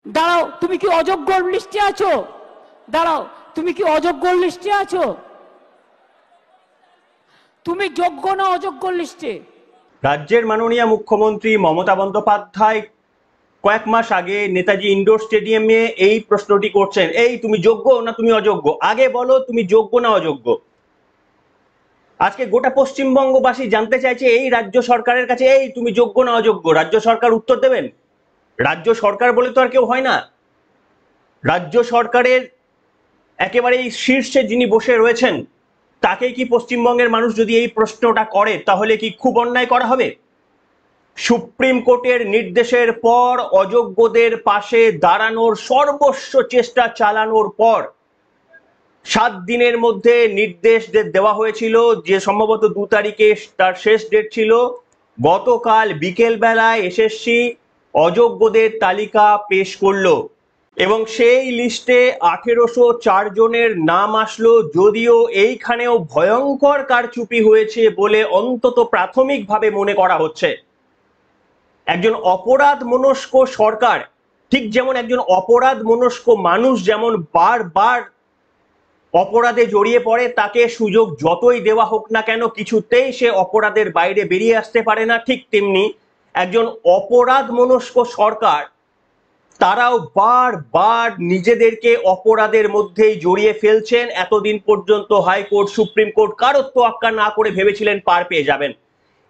দাঁড়াও, তুমি কি অযোগ্যর লিস্টে আছো? দাঁড়াও, তুমি কি অযোগ্যর লিস্টে আছো? তুমি যোগ্য না অযোগ্যর লিস্টে? রাজ্যের মাননীয় মুখ্যমন্ত্রী মমতা বন্দ্যোপাধ্যায় কয়েক মাস আগে নেতাজি ইন্ডোর স্টেডিয়ামে এই প্রশ্নটি করছেন, এই তুমি যোগ্য না তুমি অযোগ্য, আগে বলো তুমি যোগ্য না অযোগ্য। আজকে গোটা পশ্চিমবঙ্গবাসী জানতে চাইছে এই রাজ্য সরকারের কাছে, এই তুমি যোগ্য না অযোগ্য। রাজ্য সরকার উত্তর দেবেন? রাজ্য সরকার বলে তো আর কেউ হয় না। রাজ্য সরকারের একেবারেই শীর্ষে যিনি বসে রয়েছেন তাকে কি পশ্চিমবঙ্গের মানুষ যদি এই প্রশ্নটা করে তাহলে কি খুব অন্যায় করা হবে? সুপ্রিম কোর্টের নির্দেশের পর অযোগ্যদের পাশে দাঁড়ানোর সর্বস্ব চেষ্টা চালানোর পর 7 দিনের মধ্যে নির্দেশ দেওয়া হয়েছিল, যে সম্ভবত 2 তারিখে তার শেষ ডেট ছিল। গতকাল বিকেল বেলায় এসএসসি অযোগ্যদের তালিকা পেশ করলো এবং সেই লিস্টে 1804 জনের নাম আসলো। যদিও এইখানেও ভয়ঙ্কর কারচুপি হয়েছে বলে অন্তত প্রাথমিকভাবে মনে করা হচ্ছে। একজন অপরাধ মনস্ক সরকার, ঠিক যেমন একজন অপরাধ মনস্ক মানুষ যেমন বারবার অপরাধে জড়িয়ে পড়ে, তাকে সুযোগ যতই দেওয়া হোক না কেন কিছুতেই সে অপরাধের বাইরে বেরিয়ে আসতে পারে না, ঠিক তেমনি একজন অপরাধ মনস্ক সরকার তারাও বারবার নিজেদেরকে অপরাধের মধ্যেই জড়িয়ে ফেলছেন। এতদিন পর্যন্ত হাইকোর্ট সুপ্রিম কোর্ট কারোর তোয়াক্কা না করে ভেবেছিলেন পার পেয়ে যাবেন।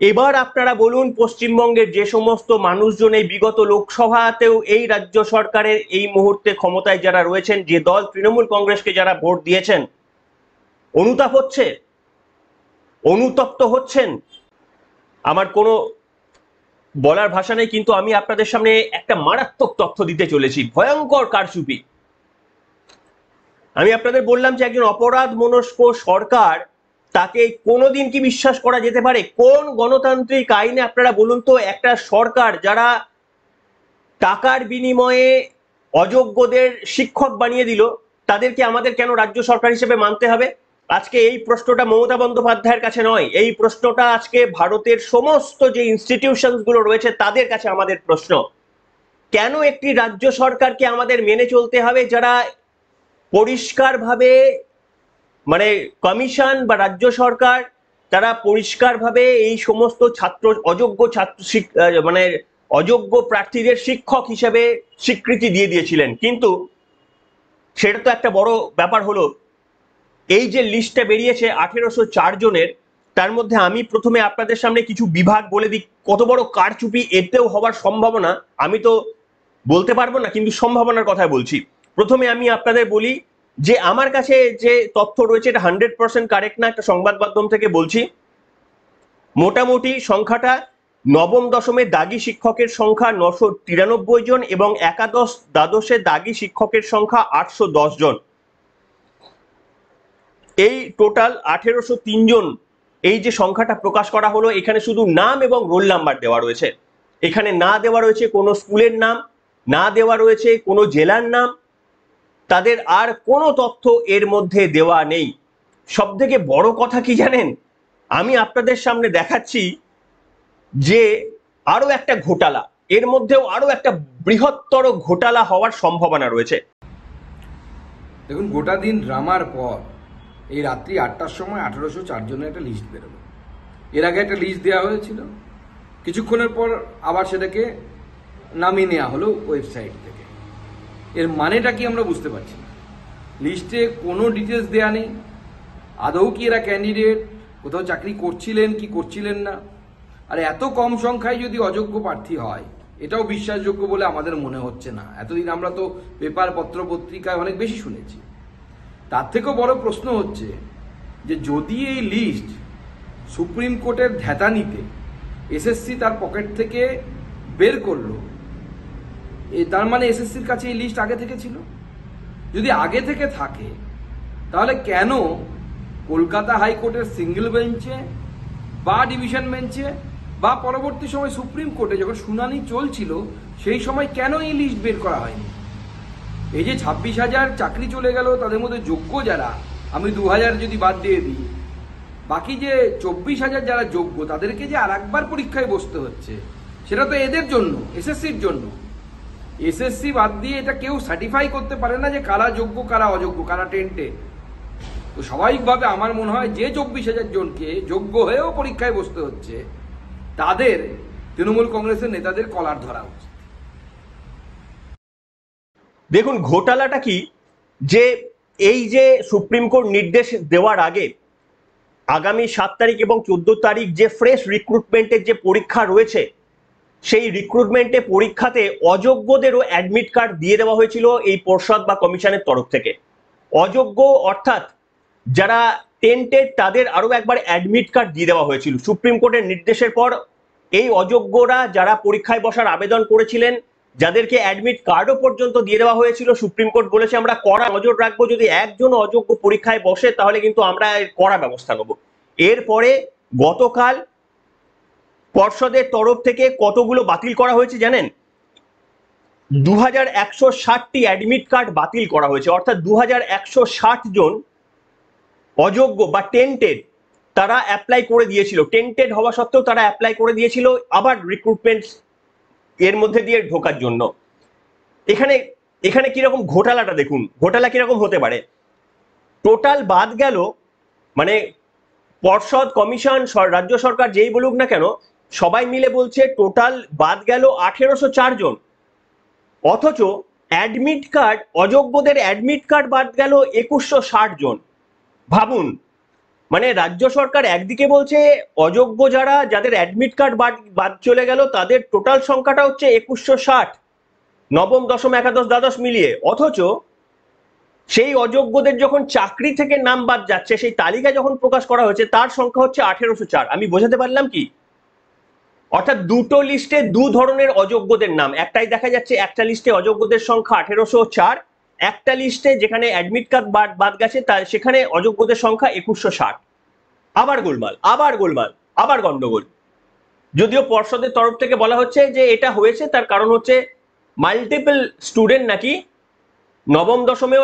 এবার আপনারা বলুন, পশ্চিমবঙ্গের যে সমস্ত মানুষজন এই বিগত লোকসভাতেও এই রাজ্য সরকারের এই মুহূর্তে ক্ষমতায় যারা রয়েছেন, যে দল তৃণমূল কংগ্রেসকে যারা ভোট দিয়েছেন, অনুতাপ হচ্ছে, অনুতপ্ত হচ্ছেন? আমার কোনো বলার ভাষা নেই, কিন্তু আমি আপনাদের সামনে একটা মারাত্মক তথ্য দিতে চলেছি, ভয়ঙ্কর কারচুপি। আমি আপনাদের বললাম যে একজন অপরাধ মনস্ক সরকার, তাকে কোনোদিন কি বিশ্বাস করা যেতে পারে? কোন গণতান্ত্রিক আইনে আপনারা বলুন তো একটা সরকার যারা টাকার বিনিময়ে অযোগ্যদের শিক্ষক বানিয়ে দিল, তাদেরকে আমাদের কেন রাজ্য সরকার হিসেবে মানতে হবে? আজকে এই প্রশ্নটা মমতা বন্দ্যোপাধ্যায়ের কাছে নয়, এই প্রশ্নটা আজকে ভারতের সমস্ত যে ইনস্টিটিউশনস গুলো রয়েছে তাদের কাছে আমাদের প্রশ্ন। কেন একটি রাজ্য সরকারকে আমাদের মেনে চলতে হবে যারা পরিষ্কারভাবে, মানে কমিশন বা রাজ্য সরকার, তারা পরিষ্কারভাবে এই সমস্ত ছাত্র অযোগ্য মানে অযোগ্য প্রার্থীদের শিক্ষক হিসেবে স্বীকৃতি দিয়ে দিয়েছিলেন? কিন্তু সেটা তো একটা বড় ব্যাপার হলো। এই যে লিস্টটা বেরিয়েছে 1804 জনের, তার মধ্যে আমি প্রথমে আপনাদের সামনে কিছু বিভাগ বলে দিই, কত বড় কারচুপি এতেও হওয়ার সম্ভাবনা আমি তো বলতে পারবো না, কিন্তু সম্ভাবনার কথা বলছি। প্রথমে আমি আপনাদের বলি যে আমার কাছে যে তথ্য রয়েছে এটা 100% কারেক্ট না, একটা সংবাদ মাধ্যম থেকে বলছি। মোটামুটি সংখ্যাটা নবম দশমের দাগি শিক্ষকের সংখ্যা 993 জন এবং একাদশ দ্বাদশে দাগি শিক্ষকের সংখ্যা 810 জন। এই টোটাল 1803 জন, এই যে সংখ্যাটা প্রকাশ করা হলো, এখানে শুধু নাম এবং রোল নাম্বার দেওয়া রয়েছে। এখানে না দেওয়া রয়েছে কোনো স্কুলের নাম, না দেওয়া রয়েছে কোনো জেলার নাম, তাদের আর কোনো তথ্য এর মধ্যে দেওয়া নেই। সব থেকে বড় কথা কি জানেন, আমি আপনাদের সামনে দেখাচ্ছি যে আরো একটা ঘোটালা, এর মধ্যেও আরো একটা বৃহত্তর ঘোটালা হওয়ার সম্ভাবনা রয়েছে। দেখুন, গোটা দিন ড্রামার পর এই রাত্রি 8টার সময় 1804 জনের একটা লিস্ট বেরোলো। এর আগে একটা লিস্ট দেওয়া হয়েছিল, কিছুক্ষণের পর আবার সেটাকে নামিয়ে নেওয়া হলো ওয়েবসাইট থেকে। এর মানেটা কি আমরা বুঝতে পারছি না। লিস্টে কোনো ডিটেলস দেওয়া নেই, আদৌ কি এরা ক্যান্ডিডেট, কোথাও চাকরি করছিলেন কি করছিলেন না। আর এত কম সংখ্যায় যদি অযোগ্য প্রার্থী হয়, এটাও বিশ্বাসযোগ্য বলে আমাদের মনে হচ্ছে না। এতদিন আমরা তো পেপার পত্র পত্রিকায় অনেক বেশি শুনেছি। তার থেকেও বড় প্রশ্ন হচ্ছে যে যদি এই লিস্ট সুপ্রিম কোর্টের ধ্যাতানিতে এসএসসি তার পকেট থেকে বের করলো, তার মানে এসএসসির কাছে এই লিস্ট আগে থেকে ছিল। যদি আগে থেকে থাকে তাহলে কেন কলকাতা হাইকোর্টের সিঙ্গেল বেঞ্চে বা ডিভিশন বেঞ্চে বা পরবর্তী সময় সুপ্রিম কোর্টে যখন শুনানি চলছিল সেই সময় কেন এই লিস্ট বের করা হয়নি? এই যে 26,000 চাকরি চলে গেল, তাদের মধ্যে যোগ্য যারা, আমি 2,000 যদি বাদ দিয়ে দিই, বাকি যে 24,000 যারা যোগ্য তাদেরকে যে আর একবার পরীক্ষায় বসতে হচ্ছে, সেটা তো এদের জন্য, এসএসসির জন্য। এসএসসি বাদ দিয়ে এটা কেউ সার্টিফাই করতে পারে না যে কারা যোগ্য কারা অযোগ্য কারা টেন্টে। তো স্বাভাবিকভাবে আমার মনে হয় যে 24,000 জনকে যোগ্য হয়েও পরীক্ষায় বসতে হচ্ছে তাদের তৃণমূল কংগ্রেসের নেতাদের কলার ধরা উচিত। দেখুন ঘোটালাটা কি, যে এই যে সুপ্রিম কোর্ট নির্দেশ দেওয়ার আগে আগামী 7 তারিখ এবং 14 তারিখ যে ফ্রেশ রিক্রুটমেন্টের যে পরীক্ষা রয়েছে, সেই রিক্রুটমেন্টে পরীক্ষাতে অযোগ্যদেরও অ্যাডমিট কার্ড দিয়ে দেওয়া হয়েছিল এই পর্ষদ বা কমিশনের তরফ থেকে। অযোগ্য অর্থাৎ যারা টেন্টেড তাদের আরো একবার অ্যাডমিট কার্ড দিয়ে দেওয়া হয়েছিল সুপ্রিম কোর্টের নির্দেশের পর। এই অযোগ্যরা যারা পরীক্ষায় বসার আবেদন করেছিলেন, যাদেরকে অ্যাডমিট কার্ডও পর্যন্ত দিয়ে দেওয়া হয়েছিল, সুপ্রিম কোর্ট বলেছে আমরা কড়া নজর রাখবো, যদি একজন অযোগ্য পরীক্ষায় বসে তাহলে কিন্তু আমরা কড়া ব্যবস্থা নেব। এরপরে গতকাল পর্ষদের তরফ থেকে কতগুলো বাতিল করা হয়েছে জানেন? 2160টি অ্যাডমিট কার্ড বাতিল করা হয়েছে, অর্থাৎ 2160 জন অযোগ্য বা টেন্টেড তারা অ্যাপ্লাই করে দিয়েছিল, টেন্টেড হওয়া সত্ত্বেও তারা অ্যাপ্লাই করে দিয়েছিল আবার রিক্রুটমেন্ট এর মধ্যে দিয়ে ঢোকার জন্য। এখানে এখানে কিরকম ঘোটালাটা দেখুন, ঘোটালা কিরকম হতে পারে। টোটাল বাদ গেল, মানে পর্ষদ কমিশন রাজ্য সরকার যেই বলুক না কেন সবাই মিলে বলছে টোটাল বাদ গেল 1804 জন, অথচ অ্যাডমিট কার্ড অযোগ্যদের অ্যাডমিট কার্ড বাদ গেল 2160 জন। ভাবুন, মানে রাজ্য সরকার একদিকে বলছে অযোগ্য যাদের অ্যাডমিট কার্ড বাদ চলে গেল তাদের টোটাল সংখ্যাটা হচ্ছে 2160, নবম দশম একাদশ দ্বাদশ মিলিয়ে, অথচ সেই অযোগ্যদের যখন চাকরি থেকে নাম বাদ যাচ্ছে, সেই তালিকা যখন প্রকাশ করা হয়েছে তার সংখ্যা হচ্ছে 1804। আমি বোঝাতে পারলাম কি? অর্থাৎ দুটো লিস্টে দু ধরনের অযোগ্যদের নাম, একটাই দেখা যাচ্ছে একটা লিস্টে অযোগ্যদের সংখ্যা 1804, একটা লিস্টে যেখানে অ্যাডমিট কার্ড বাদ গেছে সেখানে অযোগ্যদের সংখ্যা 2160। আবার গোলমাল, আবার গোলমাল, আবার গন্ডগোল। যদিও পর্ষদের তরফ থেকে বলা হচ্ছে যে এটা হয়েছে তার কারণ হচ্ছে মাল্টিপল স্টুডেন্ট নাকি নবম দশমেও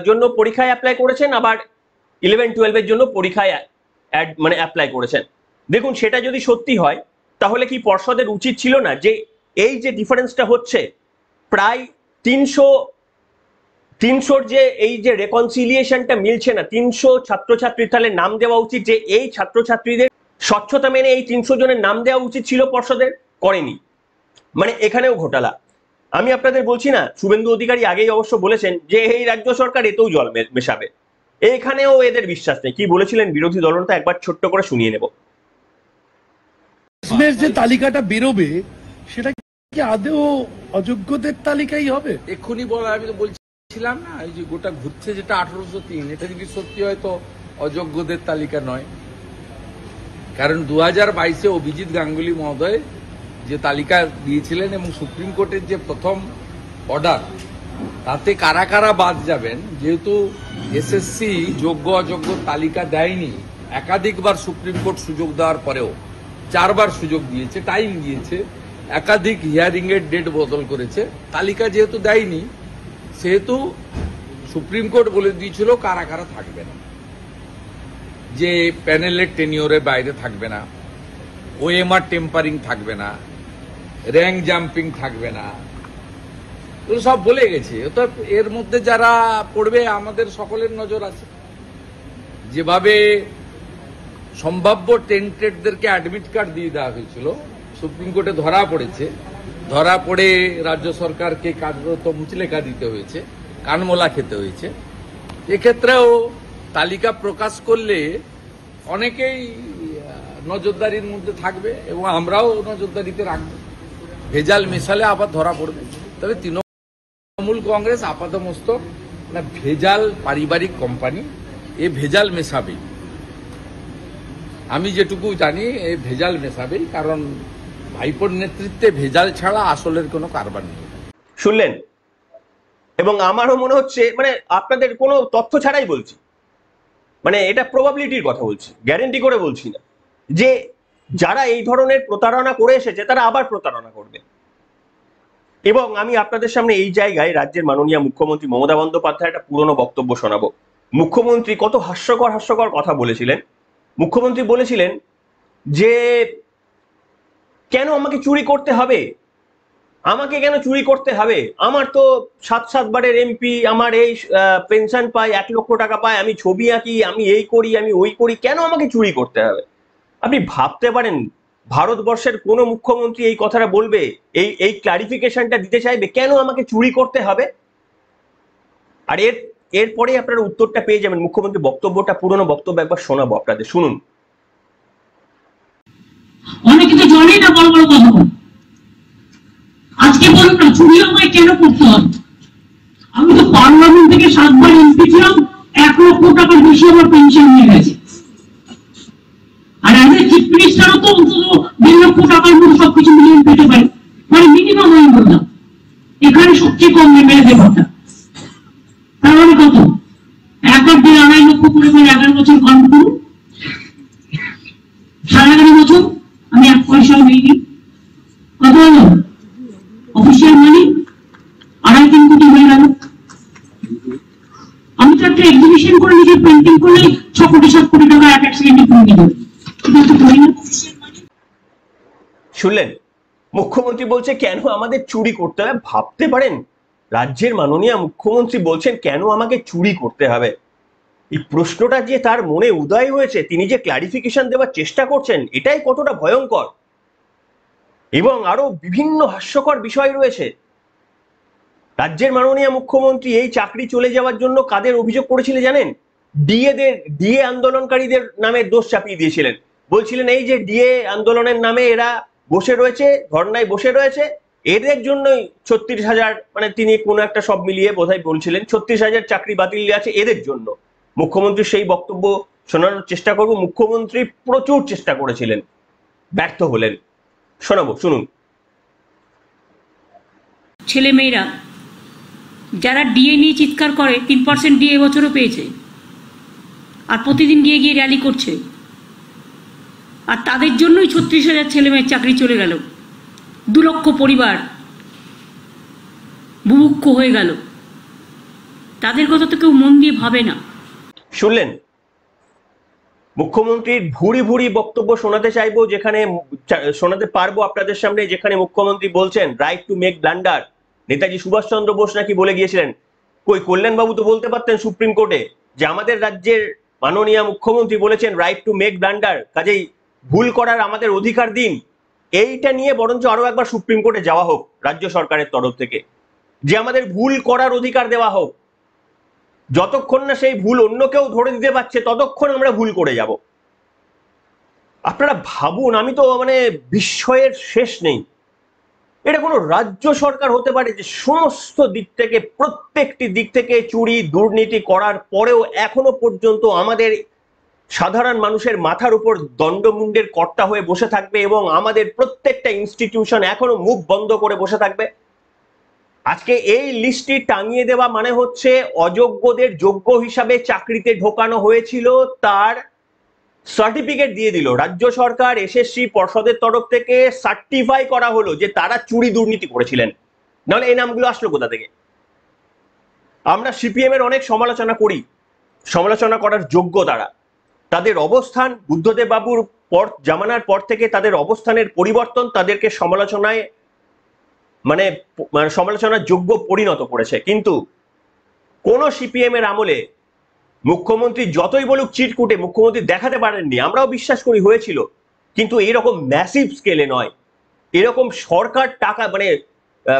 জন্য পরীক্ষায় অ্যাপ্লাই করেছেন, আবার 11-12 এর জন্য পরীক্ষায় মানে অ্যাপ্লাই করেছেন। দেখুন সেটা যদি সত্যি হয় তাহলে কি পর্ষদের উচিত ছিল না যে এই যে ডিফারেন্সটা হচ্ছে প্রায় 300 যে এই যে রেকনসিলিয়েশনটা মিলছে না, 300 ছাত্রছাত্রীর তাহলে নাম দেওয়া উচিত, যে এই ছাত্রছাত্রীদের স্বচ্ছতা মেনে এই 300 জনের নাম দেওয়া উচিত ছিল, পর্ষদের করেনি। মানে এখানেও ঘোটালা। আমি আপনাদের বলছি না, শুভেন্দু অধিকারী আগেই অবশ্য বলেছেন যে এই রাজ্য সরকার এতেও জল মেশাবে, এখানেও এদের বিশ্বাস নেই। কি বলেছিলেন বিরোধী দলনেতা একবার ছোট্ট করে শুনিয়ে নেব। যে তালিকাটা বেরোবে সেটা কি আদৌ অযোগ্যদের তালিকাই হবে? এক্ষুনি বলা, আমি তো বলছিলাম না, এই যে গোটা ঘুরছে যেটা 1803, এটা যদি সত্যি হয় তো অযোগ্যদের তালিকা নয়। কারণ 2022-এ অভিজিৎ গাঙ্গুলি মহোদয় যে তালিকা দিয়েছিলেন এবং সুপ্রিম কোর্টের যে প্রথম অর্ডার, তাতে কারা কারা বাদ যাবেন, যেহেতু এসএসসি যোগ্য অযোগ্য তালিকা দেয়নি, একাধিকবার সুপ্রিম কোর্ট সুযোগ দেওয়ার পরেও 4 বার সুযোগ দিয়েছে, টাইম দিয়েছে, একাধিক হিয়ারিং এর ডেট বদল করেছে, তালিকা যেহেতু দেয়নি সেহেতু সুপ্রিম কোর্ট বলে দিয়েছিল কারা কারা থাকবে না, যে প্যানেলের টেনিওরের বাইরে থাকবে না, ওএমআর টেম্পারিং থাকবে না, র্যাঙ্ক জাম্পিং থাকবে না, তো সব বলে গেছে। তো এর মধ্যে যারা পড়বে আমাদের সকলের নজর আছে। যেভাবে সম্ভাব্য টেন্টেডদেরকে অ্যাডমিট কার্ড দিয়ে দেওয়া হয়েছিল, সুপ্রিম কোর্টে ধরা পড়েছে, ধরা পড়ে রাজ্য সরকারকে কার্যত মুচলেখা দিতে হয়েছে, কানমোলা খেতে হয়েছে। এক্ষেত্রেও তালিকা প্রকাশ করলে অনেকেই নজরদারির মধ্যে থাকবে এবং আমরাও নজরদারিতে রাখবো। ভেজাল মেশালে আবার ধরা পড়বে। তবে তৃণমূল কংগ্রেস আপাতমস্তক না, ভেজাল পারিবারিক কোম্পানি, এ ভেজাল মেশাবেই। আমি যেটুকু জানি এই ভেজাল মেশাবেই, কারণ ভাইপোর নেতৃত্বে ভেজাল ছাড়া আসলের কোনো কারবার নেই। শুনলেন? এবং আমারও মনে হচ্ছে, মানে আপনাদের কোনো তথ্য ছাড়াই বলছি, মানে এটা প্রবাবিলিটির কথা বলছি, গ্যারেন্টি করে বলছি না, যে যারা এই ধরনের প্রতারণা করে এসেছে তারা আবার প্রতারণা করবে। এবং আমি আপনাদের সামনে এই জায়গায় রাজ্যের মাননীয় মুখ্যমন্ত্রী মমতা বন্দ্যোপাধ্যায় একটা পুরনো বক্তব্য শোনাবো। মুখ্যমন্ত্রী কত হাস্যকর কথা বলেছিলেন। মুখ্যমন্ত্রী বলেছিলেন যে কেন আমাকে চুরি করতে হবে, আমাকে কেন চুরি করতে হবে? আমার তো 7 বারের এমপি, আমার এই পেনশন পাই, 1 লক্ষ টাকা পাই, আমি ছবি আঁকি, আমি এই করি, আমি ওই করি, কেন আমাকে চুরি করতে হবে? আপনি ভাবতে পারেন ভারতবর্ষের কোন মুখ্যমন্ত্রী এই কথাটা বলবে, এই ক্লারিফিকেশনটা দিতে চাইবে কেন আমাকে চুরি করতে হবে? আর এরপরে আপনারা উত্তরটা পেয়ে যাবেন। মুখ্যমন্ত্রী বক্তব্যটা, পুরনো বক্তব্য একবার শোনাবো আপনাদের, শুনুন। অনেকে তো জানে না বড় বড় কথা। আজকে বলুন না চুরি আমায় কেন করতে হবে? আমি তো পার্লামেন্ট থেকে 7 বার এমপি ছিলাম, 1 লক্ষ টাকার বেশি আমার পেনশন হয়ে গেছে। আর আমাদের চিফ মিনিস্টারও তো অন্তত 1.5 লক্ষ টাকার মতো সবকিছু মিলিয়ে পেতে পারে, মানে মিনিমাম আমি বললাম। এখানে সবচেয়ে কম নেমে ব্যাপারটা, তার মানে কত? 1 আর 2 2.5 লক্ষ করে 11 বছর কাউন্ট করুন। 11.5 বছর আমি 1 পয়সাও নিইনি। কত হলো অফিসিয়াল মানি? 2.5-3 কোটি হয়ে গেল। আমি তো একটা এক্সিবিশন করে নিজের পেন্টিং করলে 6 কোটি 7 কোটি টাকা এক সেকেন্ডে পুরো দিল। শুনলেন, মুখ্যমন্ত্রী বলছে কেন আমাদের চুরি করতে হবে। ভাবতে পারেন রাজ্যের মাননীয় মুখ্যমন্ত্রী বলছেন কেন আমাকে চুরি করতে হবে। এই প্রশ্নটা যে তার মনে উদয় হয়েছে, তিনি যে ক্লারিফিকেশন দেওয়ার চেষ্টা করছেন, এটাই কতটা ভয়ঙ্কর। এবং আরো বিভিন্ন হাস্যকর বিষয় রয়েছে। রাজ্যের মাননীয় মুখ্যমন্ত্রী এই চাকরি চলে যাওয়ার জন্য কাদের অভিযোগ করেছিলেন জানেন? ডিএ আন্দোলনকারীদের নামে দোষ চাপিয়ে দিয়েছিলেন। বলছিলেন এই যে ডিএ আন্দোলনের নামে এরা বসে রয়েছে, ধর্নায় বসে রয়েছে, এদের জন্যই 36,000, মানে তিনি কোনো একটা সব মিলিয়ে বোধহয় বলছিলেন 36,000 চাকরি বাতিল আছে এদের জন্য। মুখ্যমন্ত্রী সেই বক্তব্য শোনানোর চেষ্টা করব। মুখ্যমন্ত্রী প্রচুর চেষ্টা করেছিলেন, ব্যর্থ হলেন। শোনাবো, শুনুন। ছেলে মেয়েরা যারা ডিএ নিয়ে চিৎকার করে, 3% ডিএ এবছরও পেয়েছে, আর প্রতিদিন গিয়ে গিয়ে র্যালি করছে, আর তাদের জন্যই 36,000 ছেলে মেয়ের চাকরি চলে গেল। 2 লক্ষ পরিবার বুভুক্ষ হয়ে গেল। তাদের কথা তো কেউ মন দিয়ে ভাবে না। শুনলেন, মুখ্যমন্ত্রীর ভুরি ভুরি বক্তব্য শোনাতে চাইবো, যেখানে শোনাতে পারবো আপনাদের সামনে, যেখানে মুখ্যমন্ত্রী বলছেন right to make blunder. Netaji Subhash Chandra Bose নাকি বলে গিয়েছিলেন। কই কল্যাণবাবু তো বলতে পারতেন সুপ্রিম কোর্টে যে আমাদের রাজ্যের মাননীয় মুখ্যমন্ত্রী বলেছেন রাইট টু মেক ব্লান্ডার, কাজেই ভুল করার আমাদের অধিকার দিন। এইটা নিয়ে বরঞ্চ আরো একবার সুপ্রিম কোর্টে যাওয়া হোক রাজ্য সরকারের তরফ থেকে, যে আমাদের ভুল করার অধিকার দেওয়া হোক। যতক্ষণ না সেই ভুল অন্য কেউ ধরে দিতে পারছে ততক্ষণ আমরা ভুল করে যাব। আপনারা ভাবুন, আমি তো মানে বিস্ময়ের শেষ নেই। এটা কোনো রাজ্য সরকার হতে পারে যে সমস্ত দিক থেকে, প্রত্যেকটি দিক থেকে চুরি দুর্নীতি করার পরেও এখনো পর্যন্ত আমাদের সাধারণ মানুষের মাথার উপর দণ্ডমুণ্ডের কর্তা হয়ে বসে থাকবে এবং আমাদের প্রত্যেকটা ইনস্টিটিউশন এখনো মুখ বন্ধ করে বসে থাকবে? আজকে এই লিস্টটি টাঙিয়ে দেওয়া মানে হচ্ছে অযোগ্যদের যোগ্য হিসাবে চাকরিতে ঢোকানো হয়েছিল, তার সার্টিফিকেট দিয়ে দিল রাজ্য সরকার। এসএসসি পর্ষদের তরফ থেকে সার্টিফাই করা হলো যে তারা চুরি দুর্নীতি করেছিলেন, নাহলে এই নামগুলো আসলো কোথা থেকে? আমরা সিপিএম এর অনেক সমালোচনা করি, সমালোচনা করার যোগ্য তারা। তাদের অবস্থান বুদ্ধদেব বাবুর পর জামানার পর থেকে তাদের অবস্থানের পরিবর্তন তাদেরকে সমালোচনায় মানে সমালোচনার যোগ্য পরিণত করেছে। কিন্তু কোন সিপিএম এর আমলে মুখ্যমন্ত্রী যতই বলুক চিটকুটে, মুখ্যমন্ত্রী দেখাতে পারেননি। আমরাও বিশ্বাস করি হয়েছিল, কিন্তু এরকম ম্যাসিভ স্কেলে নয়, এরকম সরকার টাকা মানে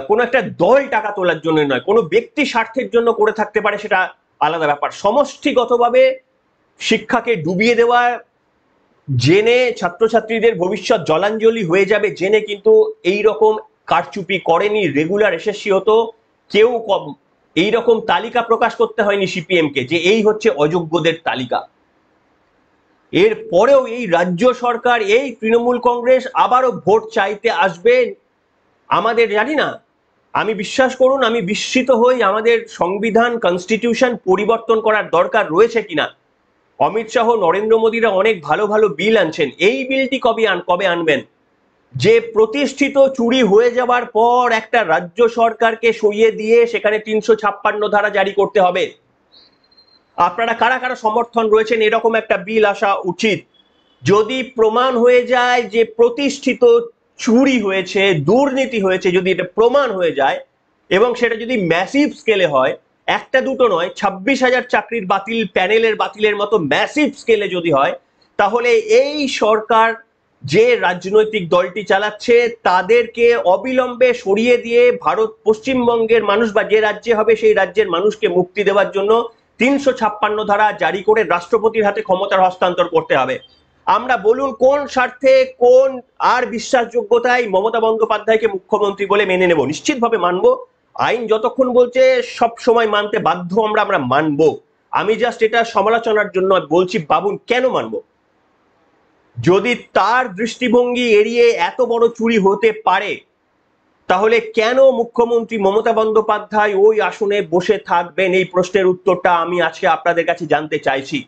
কোনো একটা দল টাকা তোলার জন্য নয়, কোনো ব্যক্তি স্বার্থের জন্য করে থাকতে পারে, সেটা আলাদা ব্যাপার। সমষ্টিগতভাবে শিক্ষাকে ডুবিয়ে দেওয়া, জেনে ছাত্রছাত্রীদের ভবিষ্যৎ জলাঞ্জলি হয়ে যাবে জেনে কিন্তু এই রকম কারচুপি করেনি। রেগুলার এসএসসি হতো, কেউ এইরকম তালিকা প্রকাশ করতে হয়নি সিপিএম কে যে এই হচ্ছে অযোগ্যদের তালিকা। এর পরেও এই রাজ্য সরকার, এই তৃণমূল কংগ্রেস আবারও ভোট চাইতে আসবে। আমাদের জানি না, আমি বিশ্বাস করুন আমি বিস্মিত হই, আমাদের সংবিধান কনস্টিটিউশন পরিবর্তন করার দরকার রয়েছে কিনা। অমিত শাহ, নরেন্দ্র মোদীরা অনেক ভালো ভালো বিল আনছেন, এই বিলটি কবে আনবেন যে প্রতিষ্ঠিত চুরি হয়ে যাবার পর একটা রাজ্য সরকারকে সরিয়ে দিয়ে সেখানে 356 ধারা জারি করতে হবে? আপনারা কারা কারা সমর্থন রয়েছেন এরকম একটা বিল আসা উচিত? যদি প্রমাণ হয়ে যায় যে প্রতিষ্ঠিত চুরি হয়েছে, দুর্নীতি হয়েছে, যদি এটা প্রমাণ হয়ে যায় এবং সেটা যদি ম্যাসিভ স্কেলে হয়, একটা দুটো নয়, 26,000 চাকরির বাতিল, প্যানেলের বাতিলের মতো ম্যাসিভ স্কেলে যদি হয়, তাহলে এই সরকার যে রাজনৈতিক দলটি চালাচ্ছে তাদেরকে অবিলম্বে সরিয়ে দিয়ে ভারত পশ্চিমবঙ্গের মানুষ বা যে রাজ্যে হবে সেই রাজ্যের মানুষকে মুক্তি দেওয়ার জন্য 356 ধারা জারি করে রাষ্ট্রপতির হাতে ক্ষমতার হস্তান্তর করতে হবে। আমরা বলুন কোন স্বার্থে, কোন আর বিশ্বাসযোগ্যতায় মমতা বন্দ্যোপাধ্যায়কে মুখ্যমন্ত্রী বলে মেনে নেব? নিশ্চিতভাবে মানবো। আইন যতক্ষণ বলছে সব সময় মানতে বাধ্য আমরা মানবো। আমি জাস্ট এটা সমালোচনার জন্য বলছি, বাবুন কেন মানবো? যদি তার দৃষ্টিভঙ্গি এড়িয়ে এত বড় চুরি হতে পারে, তাহলে কেন মুখ্যমন্ত্রী মমতা বন্দ্যোপাধ্যায় ওই আসনে বসে থাকবেন? এই প্রশ্নের উত্তরটা আমি আজকে আপনাদের কাছে জানতে চাইছি।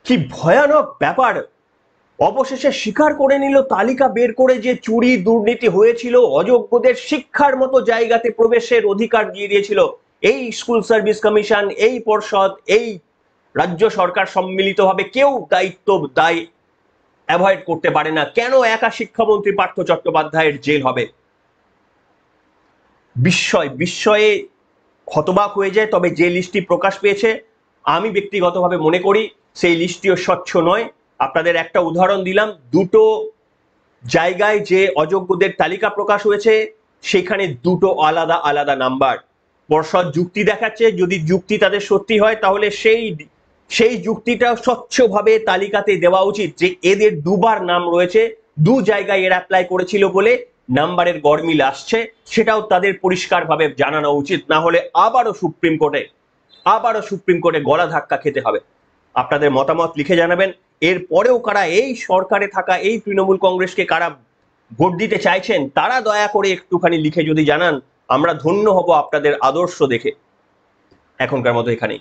কি ভয়ানক ব্যাপার! অবশেষে স্বীকার করে নিল, তালিকা বের করে যে চুরি দুর্নীতি হয়েছিল, অযোগ্যদের শিক্ষার মতো জায়গাতে প্রবেশের অধিকার দিয়ে দিয়েছিল এই স্কুল সার্ভিস কমিশন, এই পর্ষদ, এই রাজ্য সরকার সম্মিলিতভাবে। কেউ দায় অ্যাভয়েড করতে পারে না। কেন একা শিক্ষামন্ত্রী পার্থ চট্টোপাধ্যায়ের জেল হবে? বিস্ময়ে হতবাক হয়ে যায়। তবে যে লিস্টটি প্রকাশ পেয়েছে, আমি ব্যক্তিগতভাবে মনে করি সেই লিস্টটিও স্বচ্ছ নয়। আপনাদের একটা উদাহরণ দিলাম, দুটো জায়গায় যে অযোগ্যদের তালিকা প্রকাশ হয়েছে সেখানে দুটো আলাদা আলাদা নাম্বার। পর্ষদ যুক্তি দেখাচ্ছে, যদি যুক্তি তাদের সত্যি হয় তাহলে সেই যুক্তিটা স্বচ্ছভাবে তালিকাতে দেওয়া উচিত যে এদের দুবার নাম রয়েছে, দু জায়গায় এরা অ্যাপ্লাই করেছিল বলে নাম্বারের গরমিল আসছে, সেটাও তাদের পরিষ্কারভাবে জানানো উচিত। না হলে আবারও সুপ্রিম কোর্টে গলা ধাক্কা খেতে হবে। আপনাদের মতামত লিখে জানাবেন। এর পরেও কারা এই সরকারে থাকা এই তৃণমূল কংগ্রেসকে কারা ভোট দিতে চাইছেন, তারা দয়া করে একটুখানি লিখে যদি জানান, আমরা ধন্য হব আপনাদের আদর্শ দেখে। এখনকার মতো এখানেই।